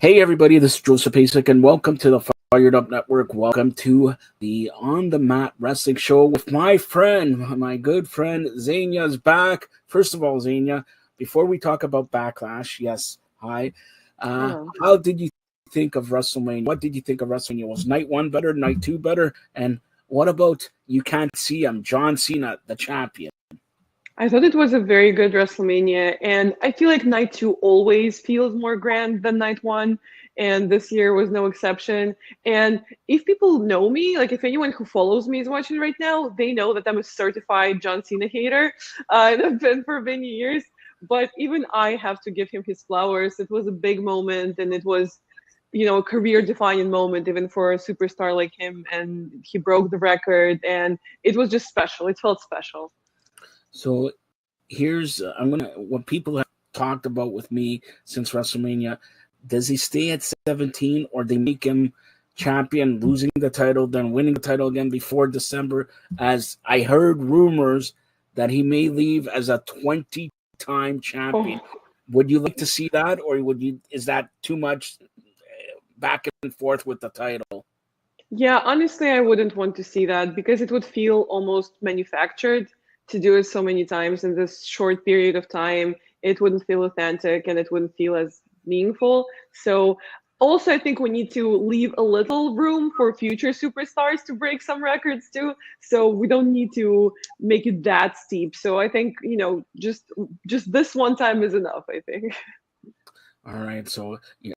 Hey everybody, this is Joseph Pasek and welcome to the Fired Up Network. Welcome to the On the Mat Wrestling Show with my friend, my good friend Xeina's back. First of all, Xeina, before we talk about Backlash, yes, hi. Hello. How did you think of WrestleMania? What did you think of WrestleMania? Was night one better, night two better? And what about you can't see him, John Cena, the champion? I thought it was a very good WrestleMania, and I feel like night two always feels more grand than night one, and this year was no exception. And if people know me, like if anyone who follows me is watching right now, they know that I'm a certified John Cena hater, and I've been for many years. But even I have to give him his flowers. It was a big moment, and it was, a career-defining moment even for a superstar like him. And he broke the record, and it was just special. It felt special. So here's I'm gonna what people have talked about with me since WrestleMania. Does he stay at 17 or they make him champion, losing the title, then winning the title again before December? As I heard rumors that he may leave as a 20-time champion. Oh. Would you like to see that, or would you? Is that too much back and forth with the title? Yeah, honestly, I wouldn't want to see that because it would feel almost manufactured to do it so many times in this short period of time. It wouldn't feel authentic and it wouldn't feel as meaningful. So, also, I think we need to leave a little room for future superstars to break some records too. So we don't need to make it that steep. So I think, just this one time is enough, I think. All right, so yeah,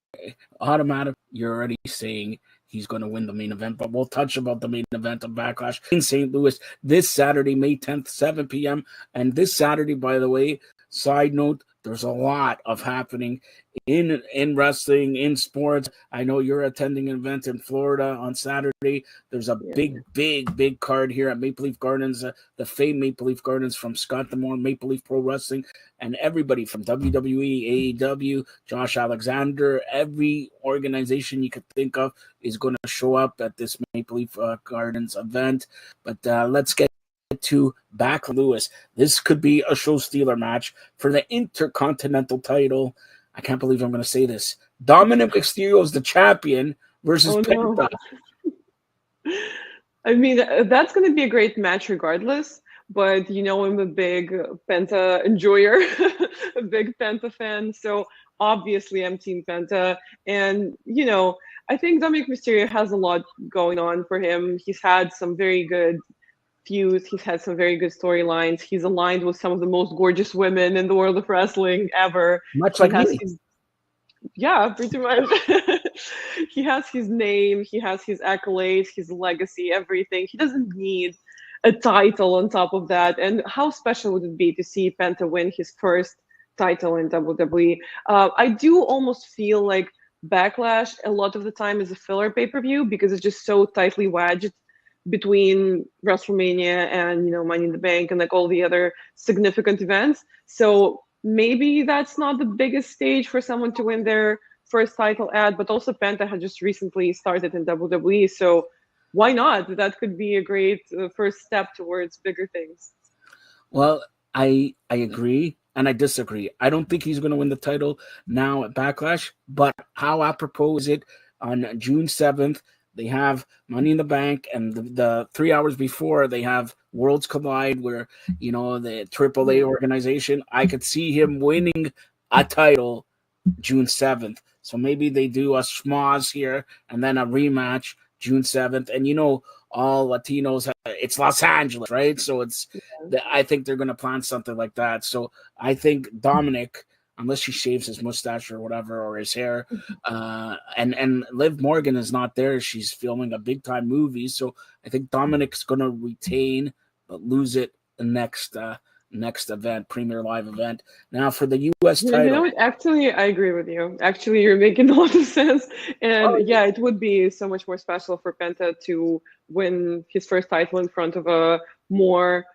automatic. You're already saying he's going to win the main event, but we'll touch about the main event of Backlash in St. Louis this Saturday, May 10th, 7 p.m. And this Saturday, by the way, side note, there's a lot of happening in wrestling, in sports. I know you're attending an event in Florida on Saturday. There's a Yeah. big card here at Maple Leaf Gardens, the famed Maple Leaf Gardens from Scott D'Amore, Maple Leaf Pro Wrestling, and everybody from WWE, AEW, Josh Alexander, every organization you could think of is going to show up at this Maple Leaf Gardens event. But let's get to back Lewis. This could be a show stealer match for the Intercontinental title. I can't believe I'm going to say this. Dominic Mysterio is the champion versus Oh no. Penta. I mean, that's going to be a great match regardless. But I'm a big Penta enjoyer, a big Penta fan. So obviously, I'm Team Penta. And I think Dominic Mysterio has a lot going on for him. He's had some very good feuds. He's had some very good storylines. He's aligned with some of the most gorgeous women in the world of wrestling ever. Much He like has me. his Yeah, pretty much. He has his name, he has his accolades, his legacy, everything. He doesn't need a title on top of that. And how special would it be to see Penta win his first title in WWE? I do almost feel like Backlash a lot of the time is a filler pay-per-view because it's just so tightly wedged between WrestleMania and Money in the Bank and like all the other significant events. So maybe that's not the biggest stage for someone to win their first title at, but also Penta had just recently started in WWE, so why not? That could be a great first step towards bigger things. Well, I agree and I disagree. I don't think he's going to win the title now at Backlash, but how apropos is it on June 7th? They have Money in the Bank, and the 3 hours before they have Worlds Collide, where the AAA Yeah. organization. I could see him winning a title June 7th. So maybe they do a schmoz here and then a rematch June 7th. And all Latinos, it's Los Angeles, right? So I think they're going to plan something like that. So I think Dominic, unless he shaves his mustache or whatever, or his hair, and Liv Morgan is not there. She's filming a big time movie. So I think Dominic's going to retain, but lose it the next event, Premier Live event. Now for the U.S. You know title. what? Actually, I agree with you. Actually, you're making a lot of sense. And Oh, yeah, it would be so much more special for Penta to win his first title in front of a more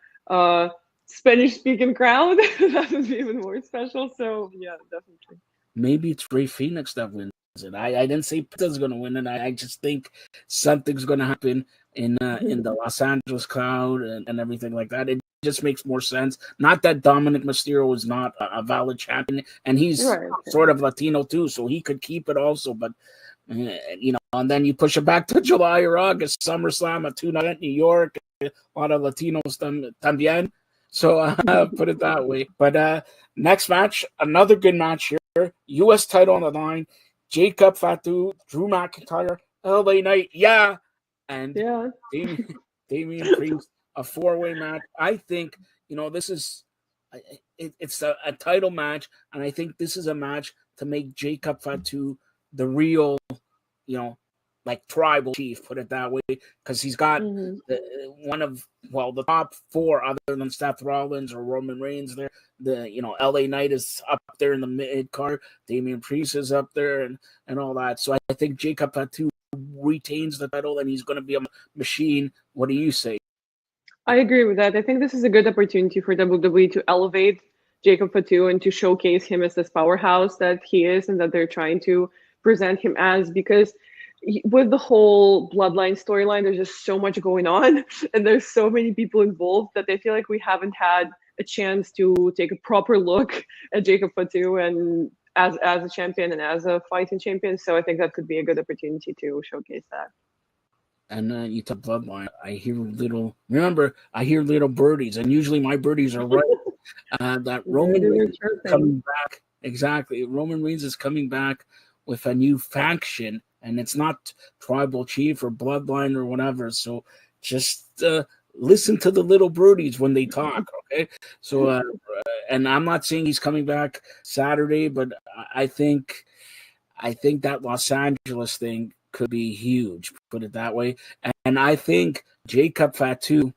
Spanish-speaking crowd. That would be even more special. So yeah, definitely. maybe it's Ray Phoenix that wins it. I didn't say Penta's going to win it. I just think something's going to happen in the Los Angeles crowd and everything like that. It just makes more sense. Not that Dominic Mysterio is not a valid champion, and he's Right. sort of Latino too, so he could keep it also. But and then you push it back to July or August, SummerSlam, a 2-night New York, a lot of Latinos también. So put it that way. But next match, another good match here. U.S. title on the line. Jacob Fatu, Drew McIntyre, LA Knight, and Damian Priest, a 4-way match. I think this is it's a title match, and I think this is a match to make Jacob Fatu the real, like tribal chief, put it that way, because he's got one of the top 4 other than Seth Rollins or Roman Reigns. There, LA Knight is up there in the mid card. Damian Priest is up there, and all that. So I think Jacob Fatu retains the title, and he's going to be a machine. What do you say? I agree with that. I think this is a good opportunity for WWE to elevate Jacob Fatu and to showcase him as this powerhouse that he is and that they're trying to present him as, because with the whole bloodline storyline, there's just so much going on and there's so many people involved that I feel like we haven't had a chance to take a proper look at Jacob Fatu and as a champion and as a fighting champion. So I think that could be a good opportunity to showcase that. And you talk bloodline. I hear little birdies, and usually my birdies are right. That Roman Reigns is coming back. Exactly, Roman Reigns is coming back with a new faction, and it's not tribal chief or bloodline or whatever. So just listen to the little birdies when they talk, okay? So, and I'm not saying he's coming back Saturday, but I think that Los Angeles thing could be huge, put it that way. And I think Jacob Fatu,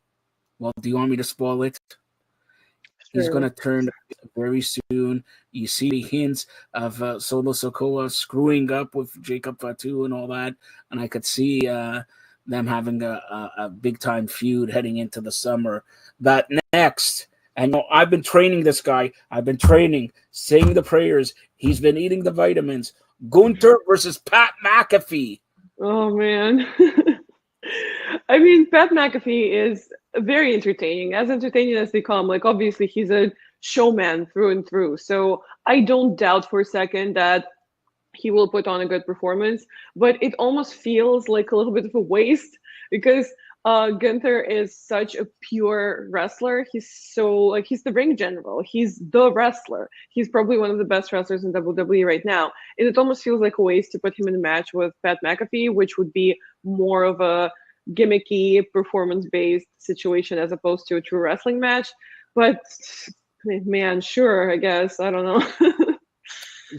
well, do you want me to spoil it? Sure. He's going to turn very soon. You see the hints of Solo Sikoa screwing up with Jacob Fatu and all that. And I could see them having a big-time feud heading into the summer. But next, and I've been training this guy. I've been training, saying the prayers. He's been eating the vitamins. Gunther versus Pat McAfee. Oh, man. I mean, Pat McAfee is very entertaining as they come. Like, obviously, he's a showman through and through. So I don't doubt for a second that he will put on a good performance. But it almost feels like a little bit of a waste because Gunther is such a pure wrestler. He's the ring general. He's the wrestler. He's probably one of the best wrestlers in WWE right now. And it almost feels like a waste to put him in a match with Pat McAfee, which would be more of a gimmicky, performance-based situation as opposed to a true wrestling match. But man, sure, I guess. I don't know.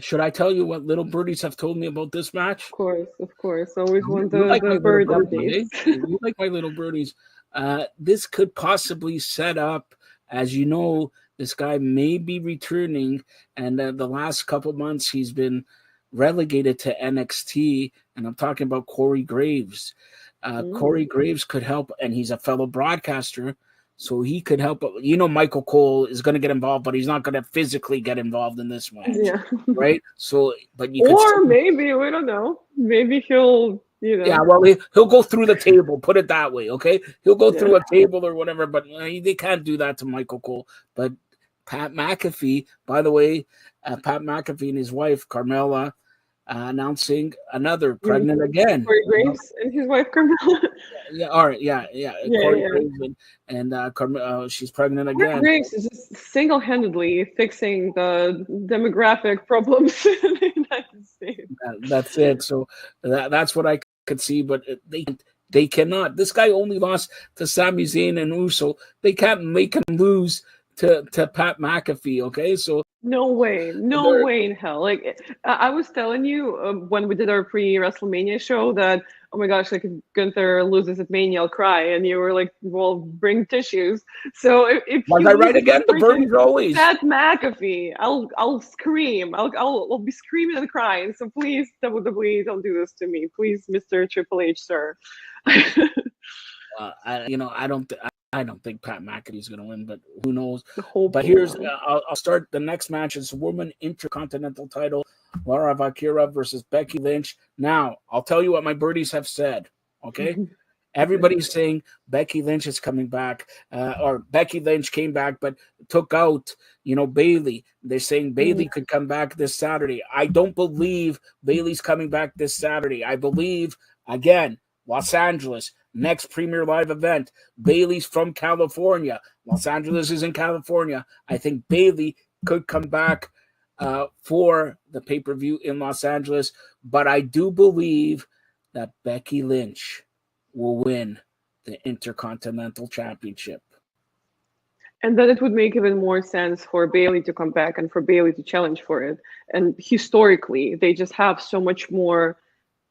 Should I tell you what little birdies have told me about this match? Of course. Always want the bird updates. You like my little birdies. This could possibly set up, as you know, this guy may be returning, and the last couple months he's been relegated to NXT, and I'm talking about Corey Graves. Corey Graves could help, and he's a fellow broadcaster, so he could help. Michael Cole is going to get involved, but he's not going to physically get involved in this match, right? So, but you could maybe we don't know. Maybe he'll, Yeah, well, he'll go through the table. Put it that way, okay? He'll go through a table or whatever, but they can't do that to Michael Cole. But Pat McAfee, by the way, Pat McAfee and his wife Carmella. Announcing another pregnant again. Corey Graves and his wife Carmella. All right, Corey Graves and she's pregnant again. Corey Graves is just single-handedly fixing the demographic problems in the United States. That's it. So that's what I could see, but they cannot. This guy only lost to Sami Zayn and Uso. They can't make him lose to Pat McAfee, okay? So no way in hell. Like I was telling you when we did our pre-WrestleMania show that, oh my gosh, like if Gunther loses at Mania, I'll cry, and you were like, well, bring tissues. So if was I right again? The birdies always Pat McAfee, I'll scream. I'll be screaming and crying. So please, WWE, don't do this to me, please, Mr. Triple H, sir. I don't think Pat McAfee is going to win, but who knows? But here's I'll start the next match. It's Women Intercontinental title, Lara Valkyria versus Becky Lynch. Now, I'll tell you what my birdies have said, okay? Everybody's saying Becky Lynch is coming back, or Becky Lynch came back but took out, Bayley. They're saying Bayley could come back this Saturday. I don't believe Bayley's coming back this Saturday. I believe, again, Los Angeles, next Premier Live event. Bayley's from California. Los Angeles is in California. I think Bayley could come back for the pay-per-view in Los Angeles, but I do believe that Becky Lynch will win the Intercontinental Championship. And then it would make even more sense for Bayley to come back and for Bayley to challenge for it. And historically, they just have so much more,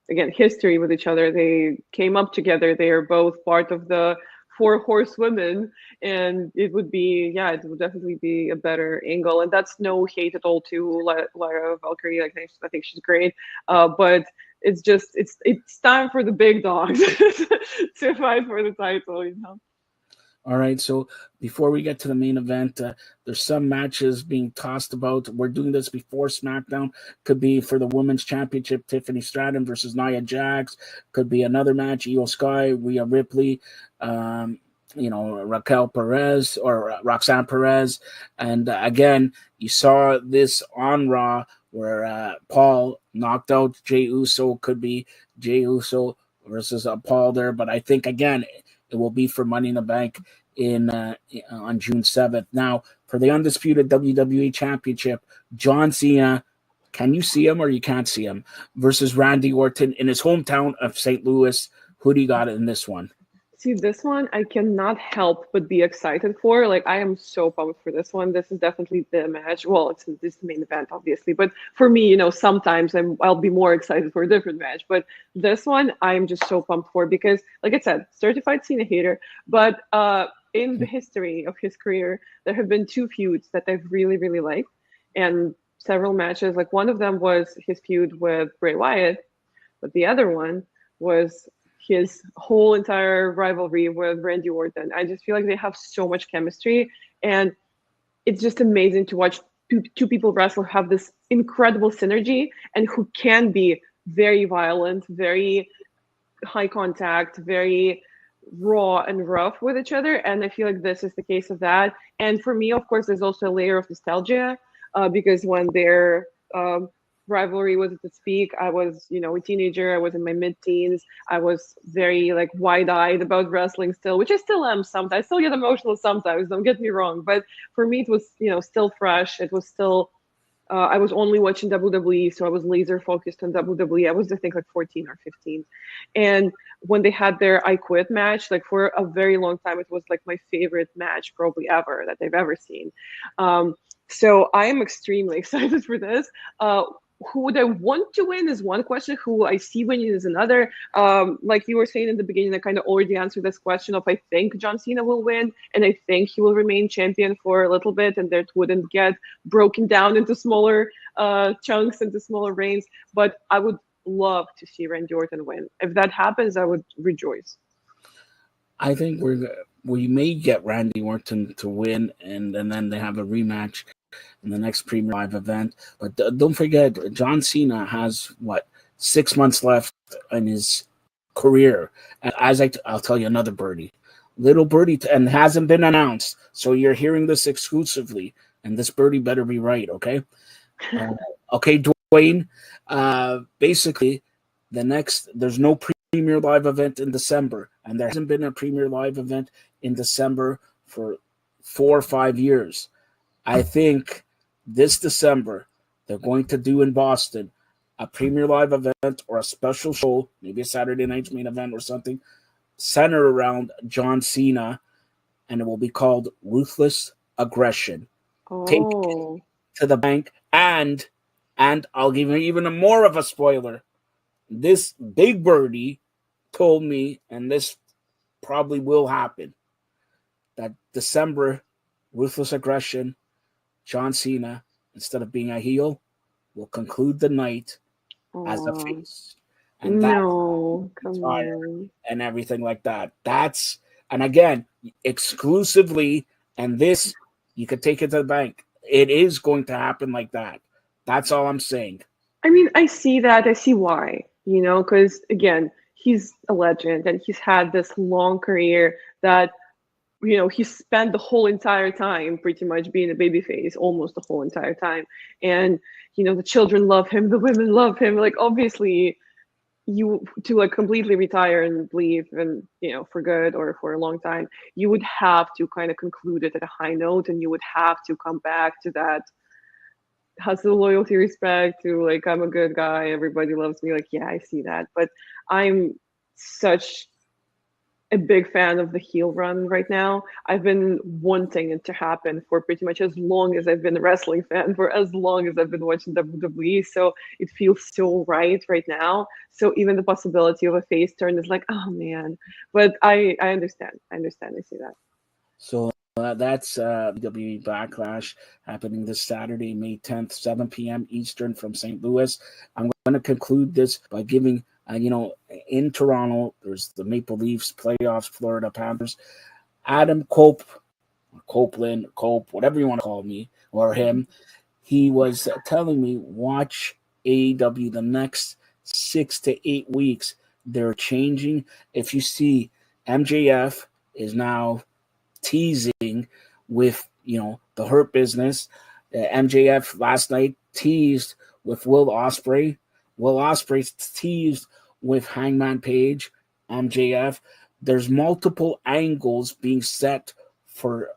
again, history with each other. They came up together. They are both part of the Four Horsewomen, and it would definitely be a better angle. And that's no hate at all to Lyra Valkyrie. I think she's great, but it's time for the big dogs to fight for the title. All right, so before we get to the main event, there's some matches being tossed about. We're doing this before SmackDown. Could be for the Women's Championship, Tiffany Stratton versus Nia Jax. Could be another match, Io Sky, Rhea Ripley, Raquel Perez or Roxanne Perez. And again, you saw this on Raw where Paul knocked out Jey Uso. Could be Jey Uso versus Paul there. But I think, again, it will be for Money in the Bank on June 7th. Now, for the undisputed WWE Championship, John Cena, can you see him or you can't see him, versus Randy Orton in his hometown of St. Louis. Who do you got in this one? See, this one I cannot help but be excited for. Like, I am so pumped for this one. This is definitely the match. Well, this is the main event, obviously. But for me, sometimes I'll be more excited for a different match. But this one, I'm just so pumped for because, like I said, certified Cena hater. But in the history of his career, there have been two feuds that I've really, really liked. And several matches. Like, one of them was his feud with Bray Wyatt. But the other one was his whole entire rivalry with Randy Orton. I just feel like they have so much chemistry, and it's just amazing to watch two people wrestle have this incredible synergy and who can be very violent, very high contact, very raw and rough with each other. And I feel like this is the case of that. And for me, of course, there's also a layer of nostalgia because when their rivalry was at its peak, I was, a teenager. I was in my mid-teens. I was very wide-eyed about wrestling still, which I still am sometimes. I still get emotional sometimes, don't get me wrong. But for me, it was, still fresh. It was still, I was only watching WWE, so I was laser focused on WWE. I was, I think, 14 or 15. And when they had their I Quit match, for a very long time, it was my favorite match probably ever that I've ever seen. So I am extremely excited for this. Who would I want to win is one question. Who I see winning is another. Like you were saying in the beginning, I kind of already answered this question of I think John Cena will win, and I think he will remain champion for a little bit, and that wouldn't get broken down into smaller chunks, into smaller reigns. But I would love to see Randy Orton win. If that happens, I would rejoice. I think we may get Randy Orton to win, and then they have a rematch in the next Premier Live event. But don't forget, John Cena has 6 months left in his career. And as I'll tell you another birdie, little birdie, and hasn't been announced. So you're hearing this exclusively, and this birdie better be right. Okay. Okay, Dwayne. Basically, there's no Premier Live event in December, and there hasn't been a Premier Live event in December for 4 or 5 years. I think this December they're going to do in Boston a Premier Live event or a special show, maybe a Saturday night's main event or something, centered around John Cena, and it will be called Ruthless Aggression. Take it to the bank, and I'll give you even more of a spoiler. This big birdie told me, and this probably will happen, that December, Ruthless Aggression, John Cena, instead of being a heel, will conclude the night as a face. And and everything like that. And again, exclusively, and this, you could take it to the bank. It is going to happen like that. That's all I'm saying. I mean, I see that. I see why, because again, he's a legend, and he's had this long career that, he spent the whole entire time pretty much being a babyface, almost the whole entire time. And, the children love him, the women love him. Like, obviously, you to like completely retire and leave, and for good or for a long time, you would have to kind of conclude it at a high note, and you would have to come back to that hustle, loyalty, respect, to like, I'm a good guy, everybody loves me. Like, yeah, I see that. But I'm such a big fan of the heel run right now. I've been wanting it to happen for pretty much as long as I've been a wrestling fan, for as long as I've been watching WWE. So it feels so right now. So even the possibility of a face turn is like, oh man. But I understand. I see that. So that's WWE Backlash happening this Saturday, May 10th, 7 p.m. Eastern from St. Louis. I'm going to conclude this by giving, in Toronto, there's the Maple Leafs playoffs, Florida Panthers. Adam Cope, or Copeland, Cope, whatever you want to call me, or him, he was telling me, watch AEW the next 6 to 8 weeks. They're changing. If you see, MJF is now teasing with the Hurt Business. MJF last night teased with Will Ospreay. Will Ospreay teased with Hangman Page. MJF. There's multiple angles being set for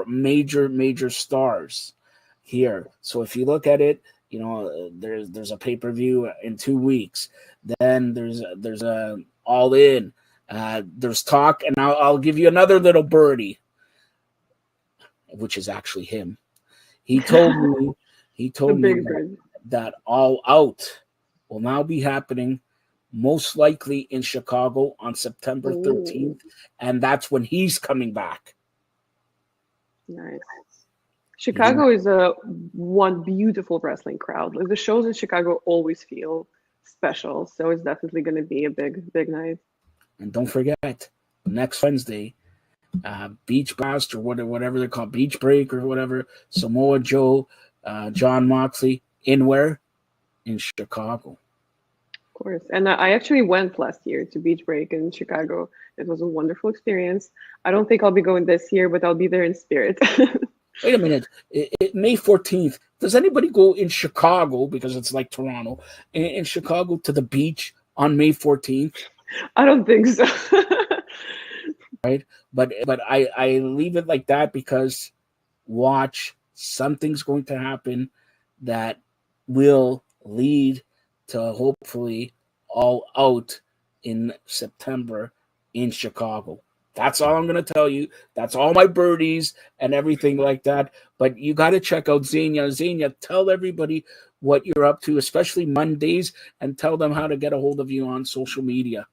major stars here. So if you look at it, there's a pay-per-view in 2 weeks. Then there's a All In. There's talk, and I'll give you another little birdie, which is actually him. He told me that All Out will now be happening most likely in Chicago on September 13th, and that's when he's coming back. Nice. Chicago is one beautiful wrestling crowd. Like, the shows in Chicago always feel special, so it's definitely going to be a big night. And don't forget, next Wednesday, Beach Blast, or whatever they're called, Beach Break or whatever, Samoa Joe, John Moxley, in where? In Chicago. Of course. And I actually went last year to Beach Break in Chicago. It was a wonderful experience. I don't think I'll be going this year, but I'll be there in spirit. Wait a minute. May 14th, does anybody go in Chicago, because it's like Toronto, in Chicago to the beach on May 14th? I don't think so. Right? But I leave it like that because watch, something's going to happen that will lead to hopefully All Out in September in Chicago. That's all I'm going to tell you. That's all my birdies and everything like that. But you got to check out Xeina. Xeina, tell everybody what you're up to, especially Mondays, and tell them how to get a hold of you on social media.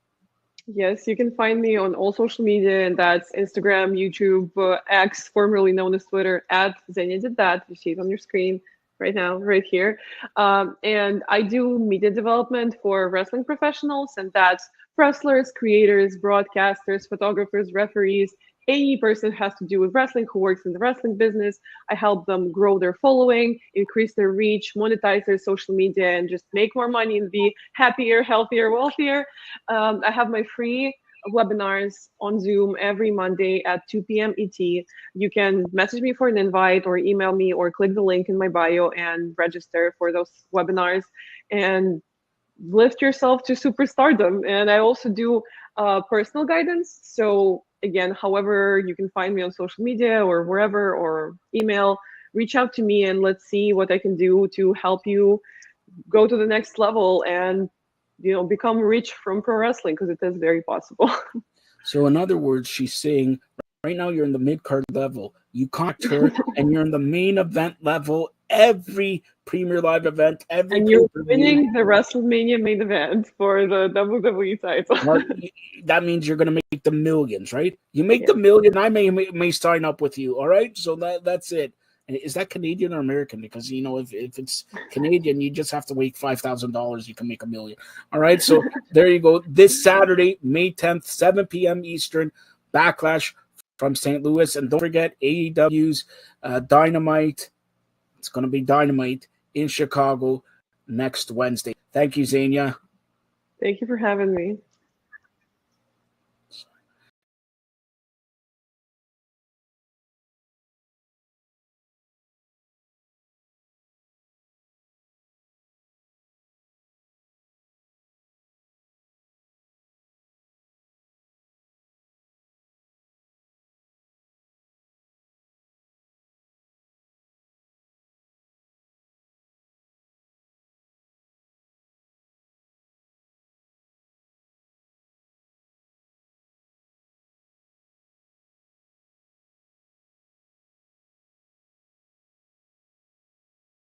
Yes, you can find me on all social media, and that's Instagram, YouTube, X, formerly known as Twitter, at Xenia Did That. You see it on your screen right now, right here. And I do media development for wrestling professionals, and that's wrestlers, creators, broadcasters, photographers, referees, any person who has to do with wrestling who works in the wrestling business. I help them grow their following, increase their reach, monetize their social media, and just make more money and be happier, healthier, wealthier. I have my free webinars on Zoom every Monday at 2 p.m. ET. You can message me for an invite or email me or click the link in my bio and register for those webinars and lift yourself to superstardom. And I also do personal guidance. So again, however you can find me on social media or wherever, or email, reach out to me and let's see what I can do to help you go to the next level and become rich from pro wrestling, because it is very possible. So in other words, she's saying right now you're in the mid-card level. You contact her and you're in the main event level every Premier Live event, every and you're winning the WrestleMania main event for the WWE title. Well, that means you're going to make the millions, right? You make the million, I may sign up with you, all right? So that's it. Is that Canadian or American? Because, if it's Canadian, you just have to wait $5,000. You can make $1 million. All right, so there you go. This Saturday, May 10th, 7 p.m. Eastern, Backlash from St. Louis. And don't forget AEW's Dynamite. It's going to be Dynamite in Chicago next Wednesday. Thank you, Xenia. Thank you for having me.